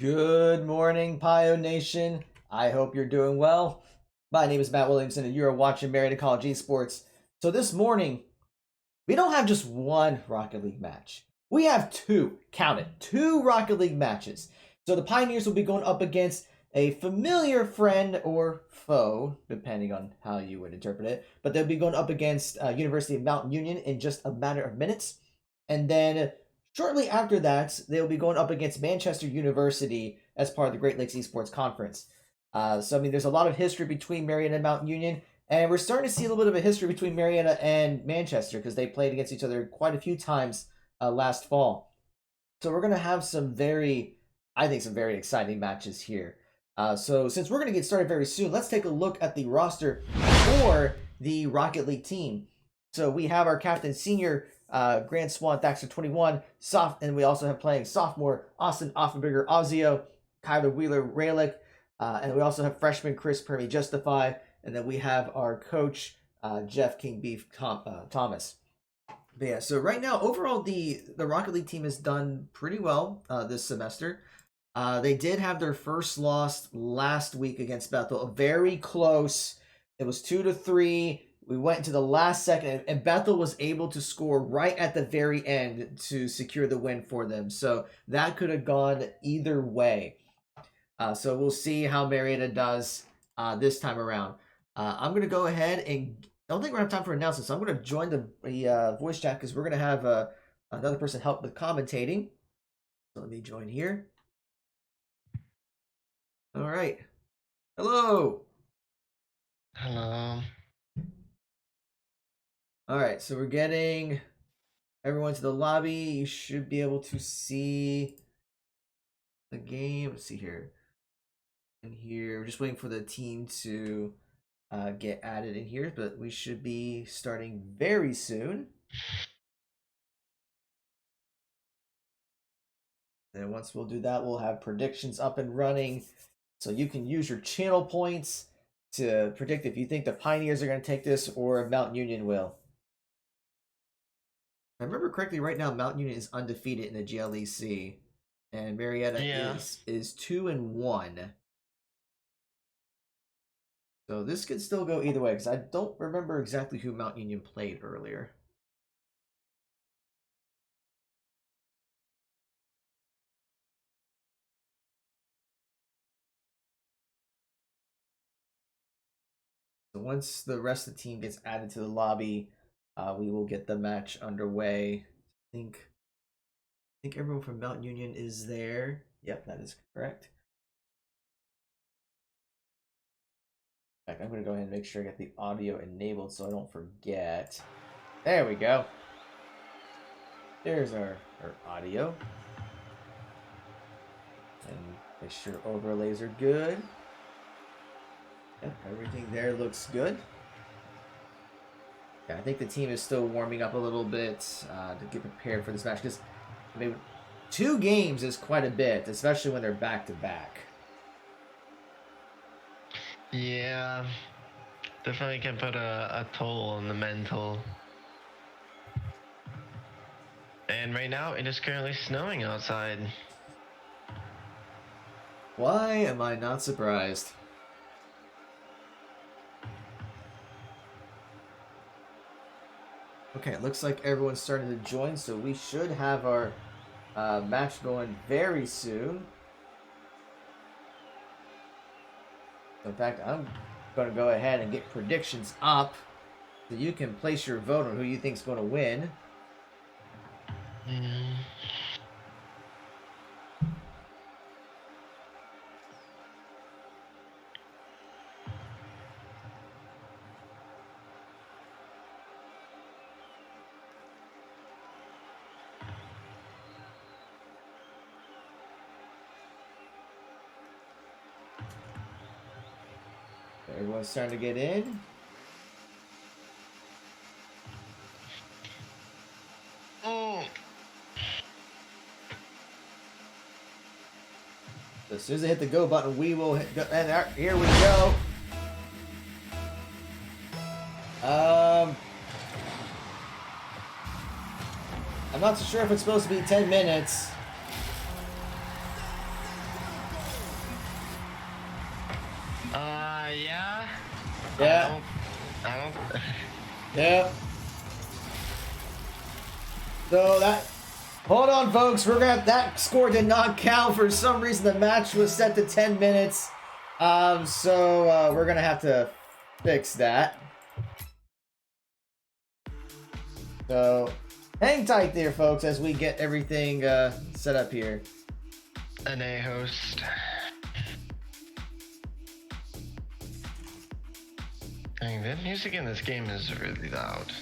Good morning, Pio Nation. I hope you're doing well. My name is Matt Williamson, and you're watching Marietta College Esports. So this morning, we don't have just one Rocket League match. We have two, count it, two Rocket League matches. So the Pioneers will be going up against a familiar friend or foe, depending on how you would interpret it. But they'll be going up against University of Mountain Union in just a matter of minutes. And then shortly after that, they'll be going up against Manchester University as part of the Great Lakes Esports Conference. There's a lot of history between Marietta and Mountain Union, and we're starting to see a little bit of a history between Marietta and Manchester because they played against each other quite a few times last fall. So we're going to have some very exciting matches here. So since we're going to get started very soon, let's take a look at the roster for the Rocket League team. So we have our captain, senior Grand Swan Thaxter 21, and we also have playing sophomore Austin Offenberger Ozio, Kyler Wheeler Raylick, and we also have freshman Chris Permy Justify, and then we have our coach Jeff King Beef Thomas. But yeah, so right now overall the Rocket League team has done pretty well this semester. They did have their first loss last week against Bethel, very close. It was 2-3. We went into the last second, and Bethel was able to score right at the very end to secure the win for them. So that could have gone either way. So we'll see how Marietta does this time around. I'm going to go ahead and I don't think we're going to have time for announcements, so I'm going to join the voice chat because we're going to have another person help with commentating. So let me join here. All right. Hello. Hello. All right, so we're getting everyone to the lobby. You should be able to see the game. Let's see here. And here, we're just waiting for the team to get added in here, but we should be starting very soon. And once we'll do that, we'll have predictions up and running. So you can use your channel points to predict if you think the Pioneers are going to take this or if Mountain Union will. If I remember correctly, right now Mountain Union is undefeated in the GLEC, and Marietta is 2-1. So this could still go either way because I don't remember exactly who Mountain Union played earlier. So once the rest of the team gets added to the lobby, we will get the match underway. I think everyone from Mountain Union is there. Yep, that is correct. In fact, I'm going to go ahead and make sure I get the audio enabled so I don't forget. There we go. There's our audio. And make sure overlays are good. Yep, everything there looks good. Yeah, I think the team is still warming up a little bit to get prepared for this match because I mean, 2 games is quite a bit, especially when they're back to back. Yeah, definitely can put a toll on the mental. And right now, it is currently snowing outside. Why am I not surprised? Okay, it looks like everyone's starting to join, so we should have our match going very soon. In fact, I'm going to go ahead and get predictions up so you can place your vote on who you think is going to win. Everyone's starting to get in. So as soon as I hit the go button, we will hit go, and here we go. I'm not so sure if it's supposed to be 10 minutes. Yeah. I don't. Yep. So that, hold on, folks. That score did not count. For some reason, the match was set to 10 minutes. So we're gonna have to fix that. So hang tight there, folks, as we get everything set up here. An A host. Dang, the music in this game is really loud.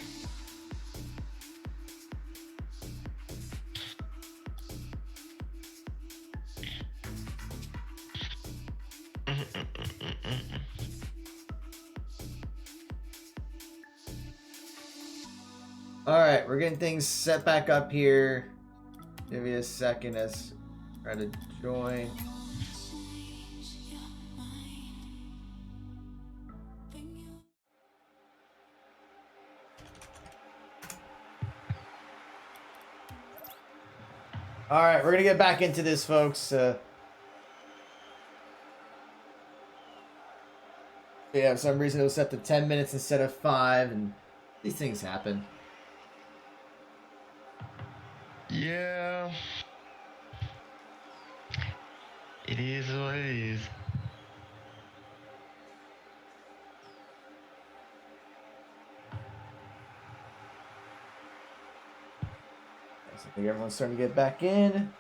Alright, we're getting things set back up here. Give me a second as I try to join. Alright, we're gonna get back into this, folks. Yeah, for some reason it was set to 10 minutes instead of 5, and these things happen. Yeah. It is what it is. I think everyone's starting to get back in.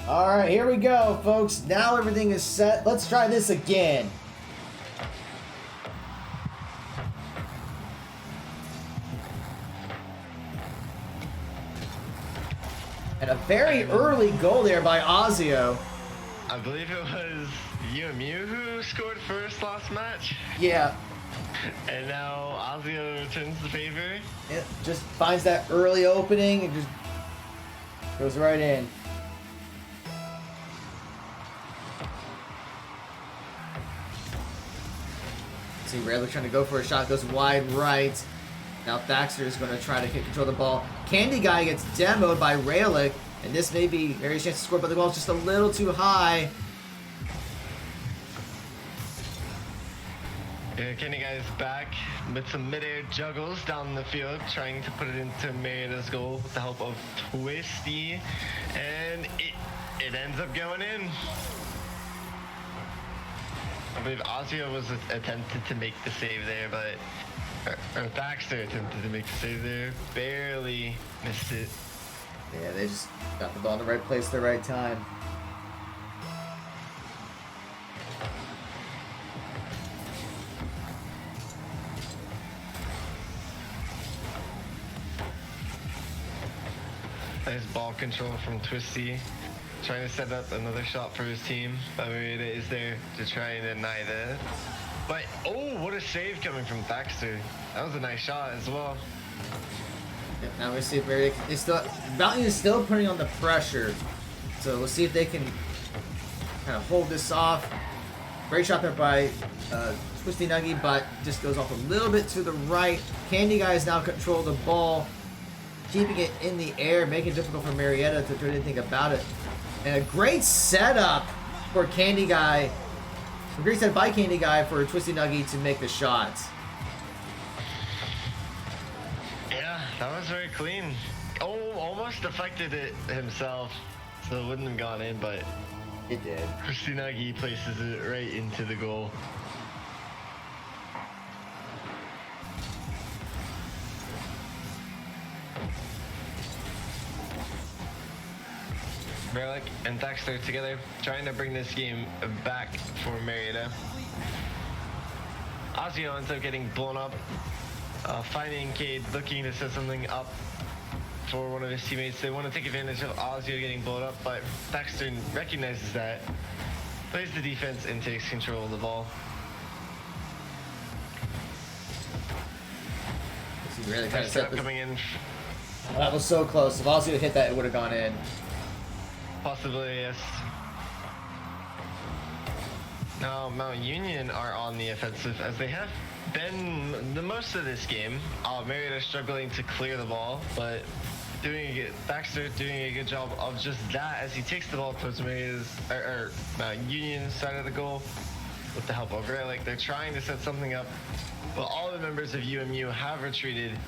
Alright, here we go, folks. Now everything is set. Let's try this again. And a very early goal there by Ozio. I believe it was Mew who scored first last match. Yeah. And now Ozio returns the favor. It just finds that early opening and just goes right in. See, Rayleigh trying to go for a shot, goes wide right. Now Thaxter is going to try to control the ball. Candy Guy gets demoed by Rayleigh, and this may be Mary's chance to score, but the ball's just a little too high. Yeah, Kenny Guy's back with some mid-air juggles down the field, trying to put it into Marietta's goal with the help of Twisty, and it ends up going in. I believe Ozio was attempted to make the save there, but or Thaxter attempted to make the save there, barely missed it. Yeah, they just got the ball in the right place at the right time. Nice ball control from Twisty. Trying to set up another shot for his team. But Marietta is there to try and deny that. But, oh, what a save coming from Thaxter. That was a nice shot as well. Yeah, now we see if Marietta is still, Valiant is still putting on the pressure. So we'll see if they can kind of hold this off. Great shot there by Twisty Nuggy, but just goes off a little bit to the right. Candy Guy has now controlled the ball, keeping it in the air, making it difficult for Marietta to do anything about it. And a great setup for Candy Guy. A great setup by Candy Guy for Twisty Nuggy to make the shots. Yeah, that was very clean. Oh, almost deflected it himself, so it wouldn't have gone in, but It did. Twisty Nuggy places it right into the goal. Verlick and Thaxter together, trying to bring this game back for Marietta. Ozio ends up getting blown up, finding Cade looking to set something up for one of his teammates. They want to take advantage of Ozio getting blown up, but Thaxter recognizes that, plays the defense, and takes control of the ball. Really kind of Nice set setup this. coming in. That was so close. If Ozzy had hit that, it would have gone in. Possibly, yes. Now, Mount Union are on the offensive as they have been the most of this game. Marietta struggling to clear the ball, but Baxter doing a good job of just that as he takes the ball towards Marietta's Mount Union side of the goal with the help of Great Lakes. They're trying to set something up, but all the members of UMU have retreated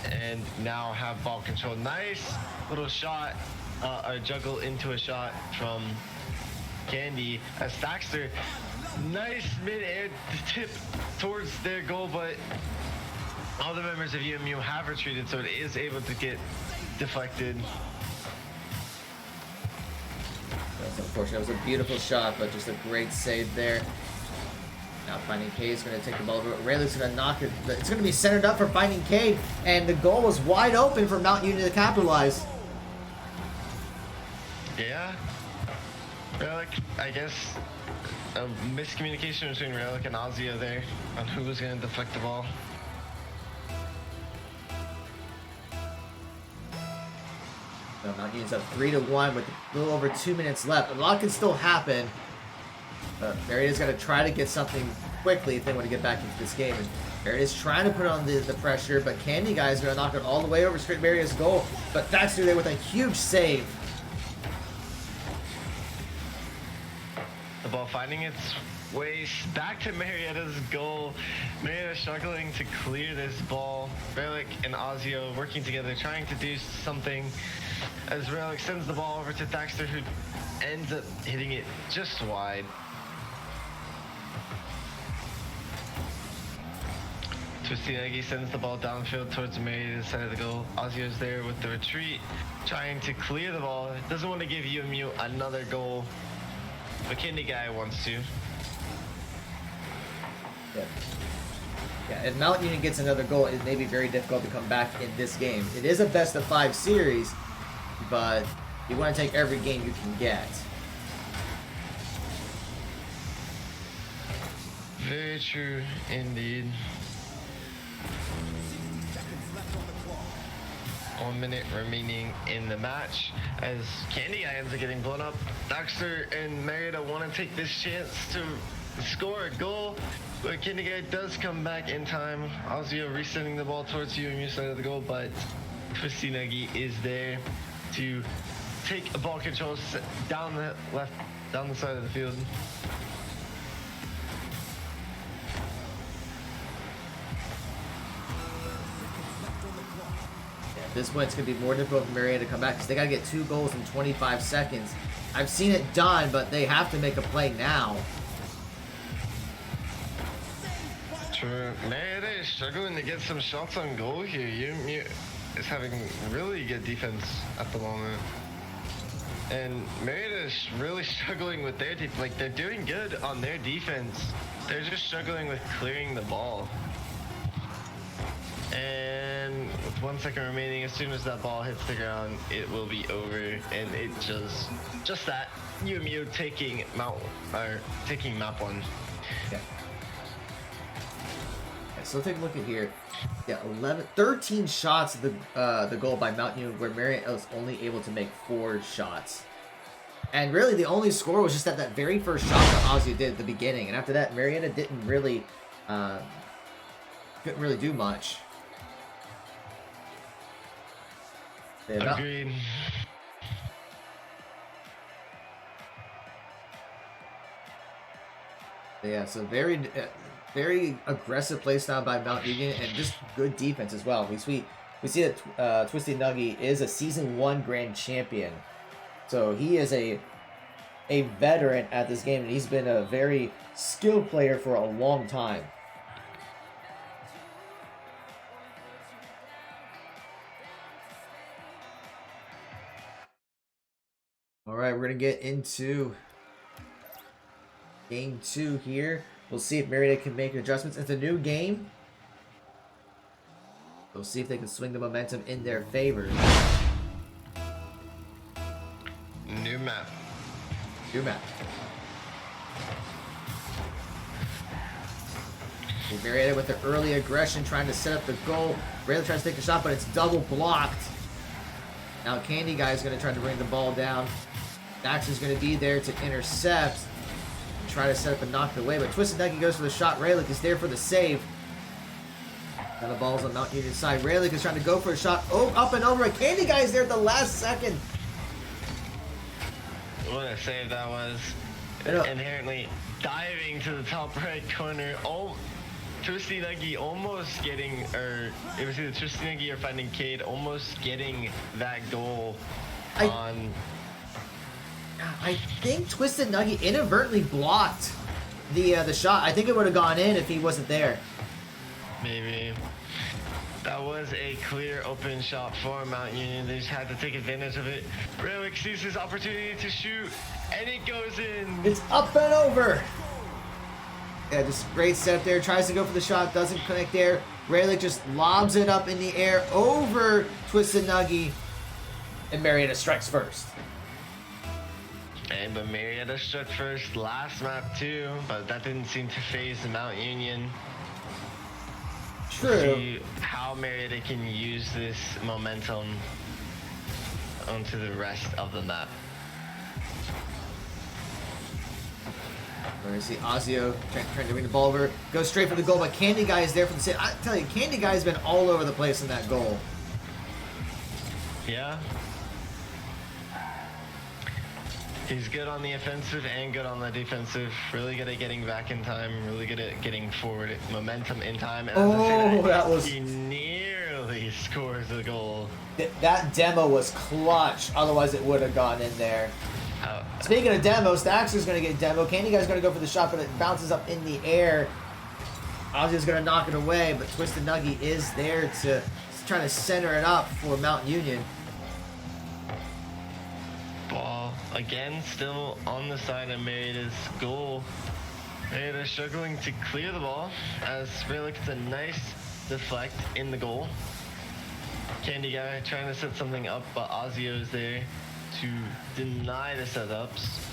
and now have ball control. Nice little shot, a juggle into a shot from Candy as Baxter, nice mid-air tip towards their goal, but all the members of UMU have retreated, so it is able to get deflected. That's unfortunate. It was a beautiful shot, but just a great save there. Now Finding K is going to take the ball over. Rayleigh's going to knock it. It's going to be centered up for Finding K, and the goal was wide open for Mount Union to capitalize. Yeah. Relic, I guess, a miscommunication between Relic and Ozio there on who was going to deflect the ball. So Mount Union's up 3-1 with a little over 2 minutes left. A lot can still happen. But Marietta's got to try to get something quickly if they want to get back into this game. And Marietta's trying to put on the pressure, but Candy Guy is going to knock it all the way over straight Marietta's goal. But Baxter there with a huge save. The ball finding its way back to Marietta's goal. Marietta struggling to clear this ball. Relic and Ozio working together, trying to do something as Relic sends the ball over to Baxter, who ends up hitting it just wide. Twisty Nagy sends the ball downfield towards Marietta's side of the goal. Ozio's there with the retreat, trying to clear the ball. Doesn't want to give UMU another goal. But Candy Guy wants to. Yeah, if Mount Union gets another goal, it may be very difficult to come back in this game. It is a best-of-5 series, but you want to take every game you can get. Very true indeed. 1 minute remaining in the match as Candy Guy ends up getting blown up. Baxter and Marietta want to take this chance to score a goal, but Candy Guy does come back in time. Ozio resending the ball towards UMU side of the goal, but Twisty Nagy is there to take a ball control down the side of the field. At this point, it's going to be more difficult for Marietta to come back because they got to get 2 goals in 25 seconds. I've seen it done, but they have to make a play now. True. Marietta is struggling to get some shots on goal here. UMU is having really good defense at the moment. And Marietta is really struggling with their defense. Like, they're doing good on their defense. They're just struggling with clearing the ball. And with 1 second remaining, as soon as that ball hits the ground, it will be over. And it just that UMU taking map 1. Okay. So take a look at here. Yeah, 13 shots of the goal by Mount Union, where Marietta was only able to make 4 shots. And really, the only score was just that very first shot that Ozzy did at the beginning. And after that, Marietta couldn't really do much. Agreed. Yeah, so very aggressive play style by Mount Union and just good defense as well. We see that Twisty Nuggy is a Season 1 Grand Champion. So he is a veteran at this game, and he's been a very skilled player for a long time. All right, we're going to get into Game 2 here. We'll see if Marietta can make adjustments. It's a new game. We'll see if they can swing the momentum in their favor. New map. New map. Marietta with the early aggression, trying to set up the goal. Marietta tries to take a shot, but it's double blocked. Now Candy Guy is going to try to bring the ball down. Dax is going to be there to intercept. try to set up and knock it away, but Twisted Nugget goes for the shot. Raylick is there for the save. Now the ball's on Mount Union side. Raylick is trying to go for a shot. Oh, up and over. Candy Guy's there at the last second. What a save that was. Inherently diving to the top right corner. Oh, Twisty Nuggy almost getting, or it was either Twisty Nuggy or Finding Cade almost getting that goal on. I think Twisted Nuggy inadvertently blocked the shot. I think it would have gone in if he wasn't there. Maybe. That was a clear open shot for Mount Union. They just had to take advantage of it. Raylick sees his opportunity to shoot, and it goes in. It's up and over. Yeah, just great setup there. Tries to go for the shot, doesn't connect there. Raylick just lobs it up in the air over Twisted Nuggy, and Marietta strikes first. But Marietta struck first last map too, but that didn't seem to phase the Mount Union. True. See how Marietta can use this momentum onto the rest of the map. We're going to see Ozio trying to bring the ball over. Goes straight for the goal, but Candy Guy is there for the save. I tell you, Candy Guy's been all over the place in that goal. Yeah. He's good on the offensive and good on the defensive. Really good at getting back in time. Really good at getting forward momentum in time. And that was... He nearly scores a goal. That demo was clutch. Otherwise, it would have gone in there. Speaking of demos, Thaxter's going to get a demo. Candy Guy's going to go for the shot, but it bounces up in the air. Ozzy's going to knock it away, but Twisted Nuggy is there to try to center it up for Mount Union. Ball again, still on the side of Marietta's goal. Marietta struggling to clear the ball as Raylick gets a nice deflect in the goal. Candy Guy trying to set something up, but Ozio is there to deny the setups.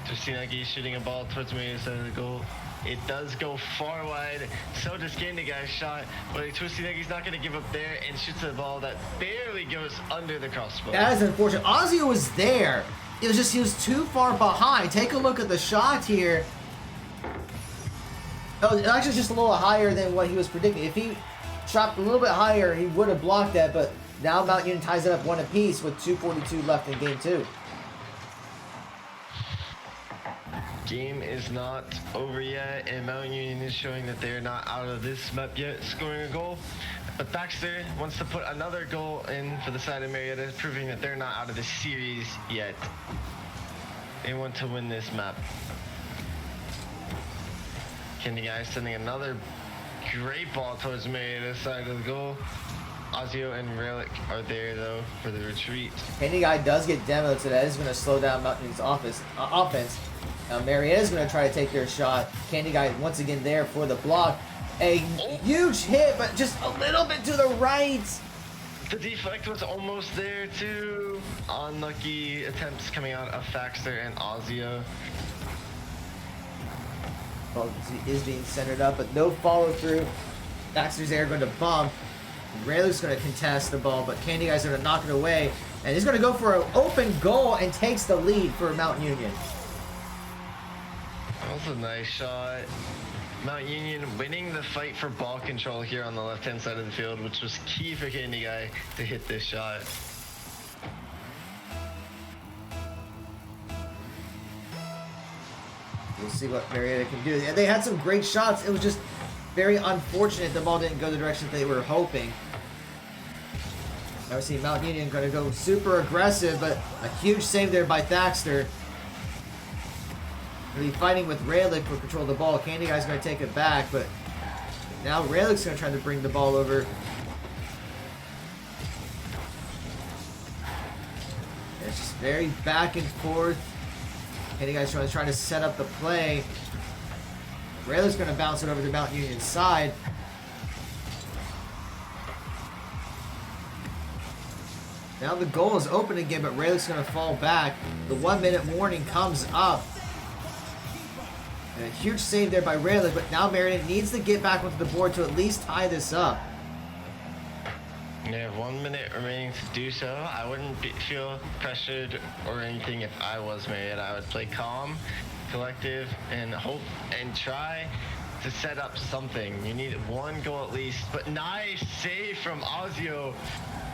Nuggy shooting a ball towards Marietta's side of the goal. It does go far wide. So does Candy Guy's shot, but Twisty Nuggy's not going to give up there and shoots a ball that barely goes under the crossbar. That is unfortunate. Ozzy was there. It was just he was too far behind. Take a look at the shot here. Oh, it actually just a little higher than what he was predicting. If he shot a little bit higher, he would have blocked that, but now Mount Union ties it up 1 apiece with 2:42 left in game 2. Game is not over yet, and Mount Union is showing that they're not out of this map yet, scoring a goal. But Baxter wants to put another goal in for the side of Marietta, proving that they're not out of this series yet. They want to win this map. Candy Guy sending another great ball towards Marietta's side of the goal. Ozio and Raylick are there though for the retreat. Candy Guy does get demoed, so that is going to slow down Mount Union's offense. Now Marietta's going to try to take their shot. Candy Guy once again there for the block. A huge hit, but just a little bit to the right. The deflect was almost there too. Unlucky attempts coming out of Thaxter and Ozio. Well, he is being centered up, but no follow through. Thaxter's there going to bump. Raylick's going to contest the ball, but Candy Guy's going to knock it away. And he's going to go for an open goal and takes the lead for Mount Union. That was a nice shot. Mount Union winning the fight for ball control here on the left-hand side of the field, which was key for Candy Guy to hit this shot. We'll see what Marietta can do. They had some great shots. It was just very unfortunate the ball didn't go the direction they were hoping. Now we see Mount Union going to go super aggressive, but a huge save there by Thaxter. Going to be fighting with Raylick for control of the ball. Candy Guy's going to take it back, but now Raylick's going to try to bring the ball over. It's just very back and forth. Candy Guy's trying to set up the play. Raylick's going to bounce it over to Mount Union's side. Now the goal is open again, but Raylick's going to fall back. The 1 minute warning comes up. And a huge save there by Raylick, but now Marietta needs to get back onto the board to at least tie this up. Yeah, They have 1 minute remaining to do so. I wouldn't feel pressured or anything if I was Marietta. I would play calm, collective, and hope and try to set up something. You need 1 goal at least. But nice save from Ozio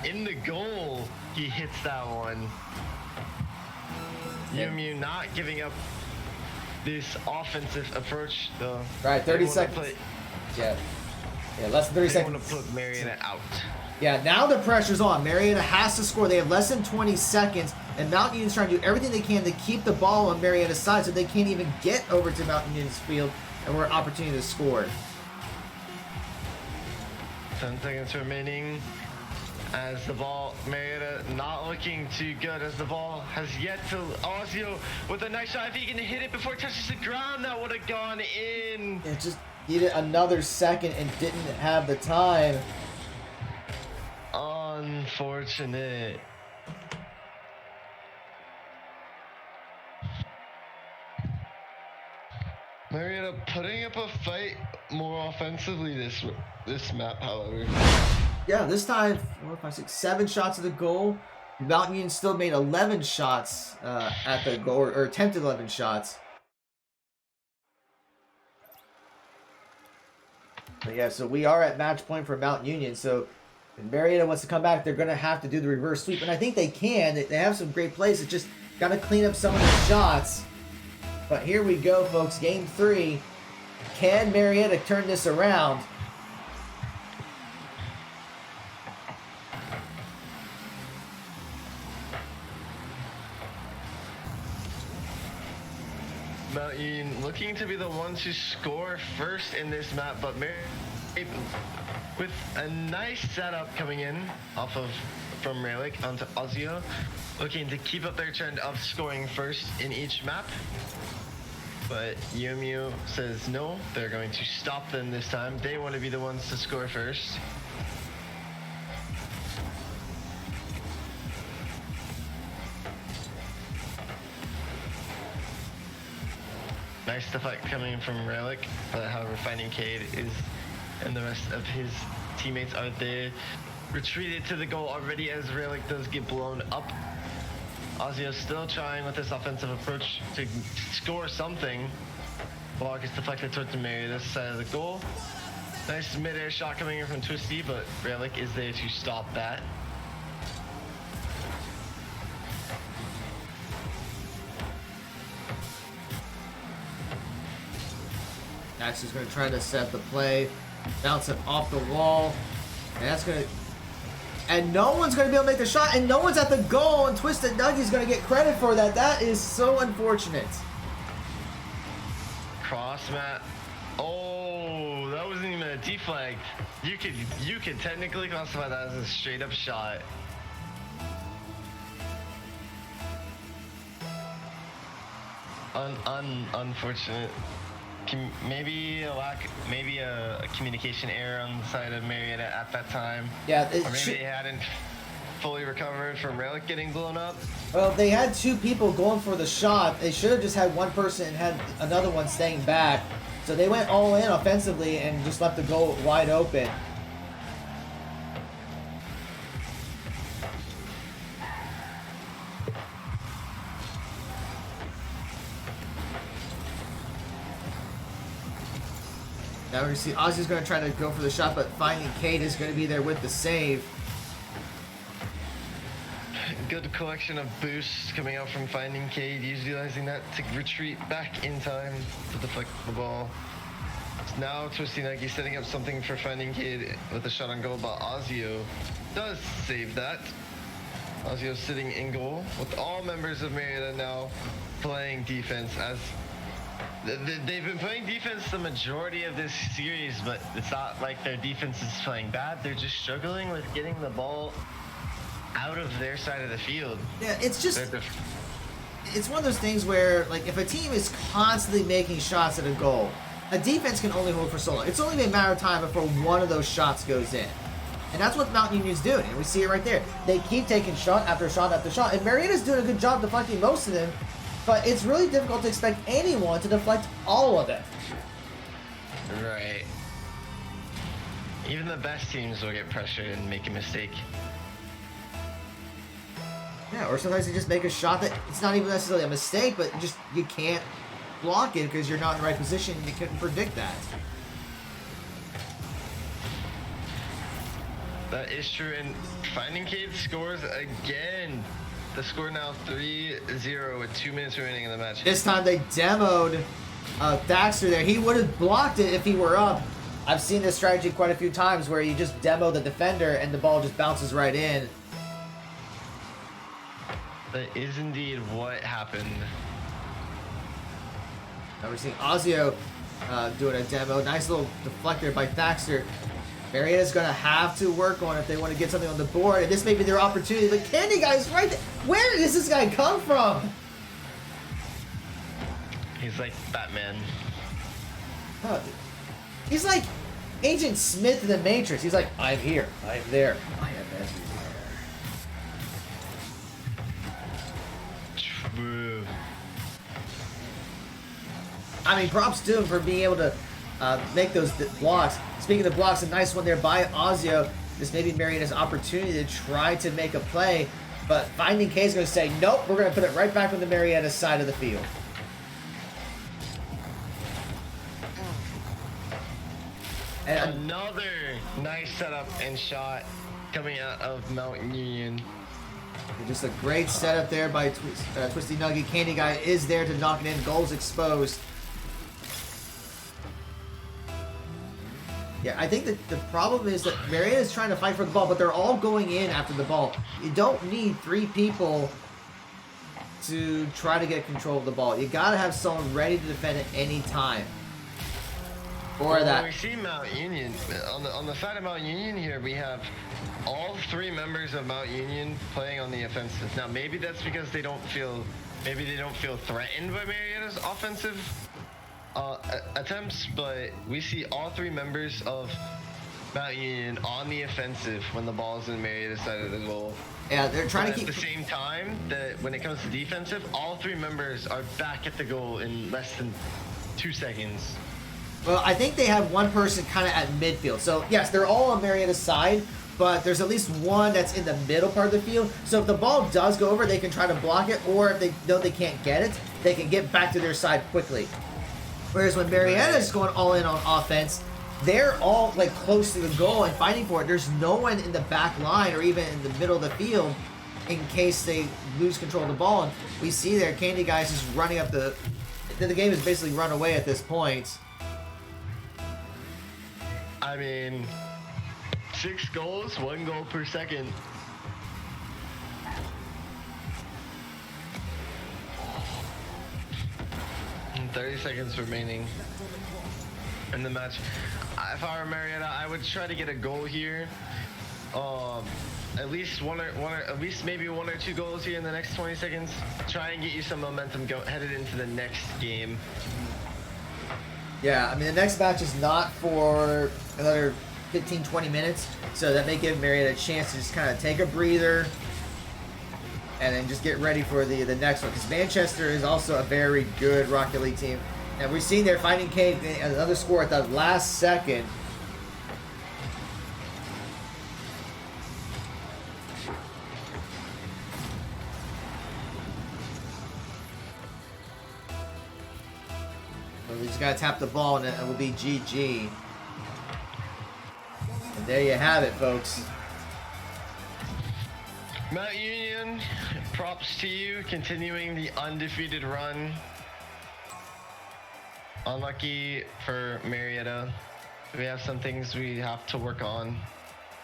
in the goal. He hits that one. Yumu not giving up this offensive approach though. Right, 30 seconds. Yeah, less than 30 seconds. Want to put Marietta out. Yeah, now the pressure's on. Marietta has to score. They have less than 20 seconds, and Mount Union's trying to do everything they can to keep the ball on Marietta's side so they can't even get over to Mount Union's field and we're an opportunity to score. 10 seconds remaining as the ball, Marietta not looking too good as the ball has yet to Ozio with a nice shot. If he can hit it before it touches the ground, that would have gone in. It just needed another second and didn't have the time. Unfortunate. Marietta putting up a fight more offensively this map, however. Yeah, this time 4, 5, 6, 7 shots at the goal. Mount Union still made 11 shots at the goal, or attempted 11 shots. But yeah, so we are at match point for Mount Union. So if Marietta wants to come back, they're going to have to do the reverse sweep. And I think they can. They have some great plays. It's just got to clean up some of the shots. But here we go, folks. Game 3. Can Marietta turn this around? Mount Union looking to be the ones who score first in this map, but with a nice setup coming in from Relic onto Ozio, looking to keep up their trend of scoring first in each map. But Yumu says no, they're going to stop them this time. They want to be the ones to score first. Nice deflect coming from Relic, but however, finding Cade and the rest of his teammates are there. Retreated to the goal already as Relic does get blown up. Ozio still trying with this offensive approach to score something. Ball gets deflected towards the Marietta's side of the goal. Nice mid-air shot coming in from Twisty, but Relic is there to stop that. Max is going to try to set the play, bounce it off the wall, and that's going to... And no one's going to be able to make the shot, and no one's at the goal, and Twisted Dougie's going to get credit for that. That is so unfortunate. Cross mat. Oh, that wasn't even a deflect. You could technically classify that as a straight up shot. Unfortunate. Maybe a communication error on the side of Marietta at that time. Yeah, or maybe they hadn't fully recovered from Relic getting blown up. Well, they had 2 people going for the shot. They should have just had one person and had another one staying back. So they went all in offensively and just left the goal wide open. Now we see Ozzy's going to try to go for the shot, but finding Cade is going to be there with the save. Good collection of boosts coming out from finding Cade, utilizing that to retreat back in time to deflect the ball. Now Twisty Nagi setting up something for finding Cade with a shot on goal, but Ozio does save that. Ozio sitting in goal with all members of Marietta now playing defense as they've been playing defense the majority of this series, but it's not like their defense is playing bad. They're just struggling with getting the ball out of their side of the field. Yeah, it's just... It's one of those things where, like, if a team is constantly making shots at a goal, a defense can only hold for so long. It's only a matter of time before one of those shots goes in. And that's what Mount Union's doing, and we see it right there. They keep taking shot after shot after shot, and Marietta's doing a good job deflecting most of them, but it's really difficult to expect anyone to deflect all of it. Right. Even the best teams will get pressured and make a mistake. Yeah, or sometimes you just make a shot that it's not even necessarily a mistake, but just you can't block it because you're not in the right position and you couldn't predict that. That is true, and Finding Cade scores again. The score now 3-0 with 2 minutes remaining in the match. This time they demoed Thaxter there. He would have blocked it if he were up. I've seen this strategy quite a few times where you just demo the defender and the ball just bounces right in. That is indeed what happened. Now we're seeing Ozio doing a demo. Nice little deflector by Thaxter. Marietta's going to have to work on it if they want to get something on the board. And this may be their opportunity. The Candy Guy is right there. Where does this guy come from? He's like Batman. Oh, he's like Agent Smith in the Matrix. He's like, I'm here. I'm there. I am everywhere. True. I mean, props to him for being able to make those blocks. Speaking of blocks, a nice one there by Ozio. This may be Marietta's opportunity to try to make a play, but Finding K is going to say, nope, we're going to put it right back on the Marietta side of the field. And another nice setup and shot coming out of Mountain Union. Just a great setup there by Twisty Nugget. Candy Guy is there to knock it in. Goals exposed. Yeah, I think that the problem is that Marietta is trying to fight for the ball, but they're all going in after the ball. You don't need 3 people to try to get control of the ball. You got to have someone ready to defend at any time. Or that. We see Mount Union on the side of Mount Union here. We have all 3 members of Mount Union playing on the offensive. Now maybe that's because they don't feel threatened by Marietta's offensive attempts, but we see all 3 members of Mount Union on the offensive when the ball is in Marietta's side of the goal. Yeah, they're trying but to keep. At the same time, that when it comes to defensive, all 3 members are back at the goal in less than 2 seconds. Well, I think they have one person kind of at midfield. So, yes, they're all on Marietta's side, but there's at least one that's in the middle part of the field. So if the ball does go over, they can try to block it, or if they know they can't get it, they can get back to their side quickly. Whereas when Marietta's going all in on offense, they're all like close to the goal and fighting for it. There's no one in the back line or even in the middle of the field in case they lose control of the ball. And we see there, Candy Guys just running up the game is basically run away at this point. I mean, 6 goals, 1 goal per second. And 30 seconds remaining in the match. If I were Marietta, I would try to get a goal here. At least maybe 1 or 2 goals here in the next 20 seconds. Try and get you some momentum headed into the next game. Yeah, I mean, the next match is not for another 15-20 minutes, so that may give Marietta a chance to just kind of take a breather and then just get ready for the next one, because Manchester is also a very good Rocket League team. And we've seen their Finding Cave another score at the last second. We just gotta tap the ball and it will be GG. And there you have it, folks. Mount Union, props to you, continuing the undefeated run. Unlucky for Marietta. We have some things we have to work on.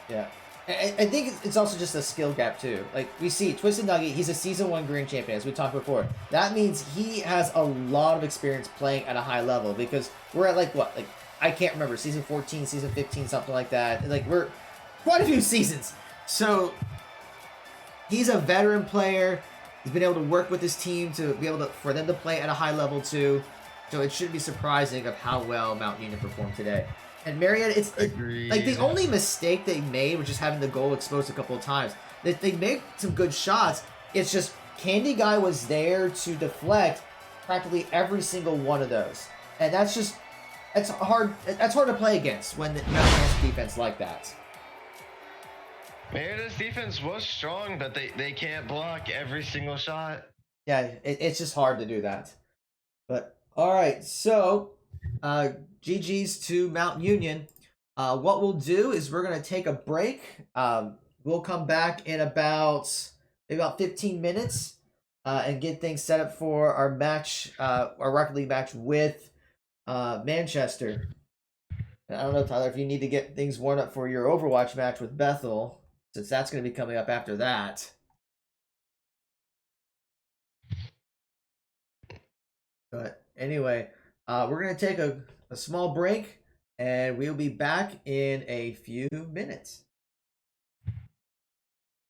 Yeah. I think it's also just a skill gap too. Like we see Twisted Nugget, he's a season 1 Green champion, as we talked before. That means he has a lot of experience playing at a high level, because we're at like I can't remember, season 14, season 15, something like that. Like we're quite a few seasons. So he's a veteran player. He's been able to work with his team to be able to for them to play at a high level too. So it shouldn't be surprising of how well Mount Union performed today. And Marietta, it's like the only mistake they made was just having the goal exposed a couple of times. They made some good shots. It's just Candy Guy was there to deflect practically every single one of those, and that's hard to play against when the Mount Union defense like that. Marietta's defense was strong, but they can't block every single shot. Yeah, it's just hard to do that. But all right, so GG's to Mount Union. What we'll do is we're gonna take a break. We'll come back in maybe about 15 minutes and get things set up for our match, our Rocket League match with Manchester. And I don't know, Tyler, if you need to get things warmed up for your Overwatch match with Bethel, since that's going to be coming up after that. But anyway, we're going to take a small break, and we'll be back in a few minutes.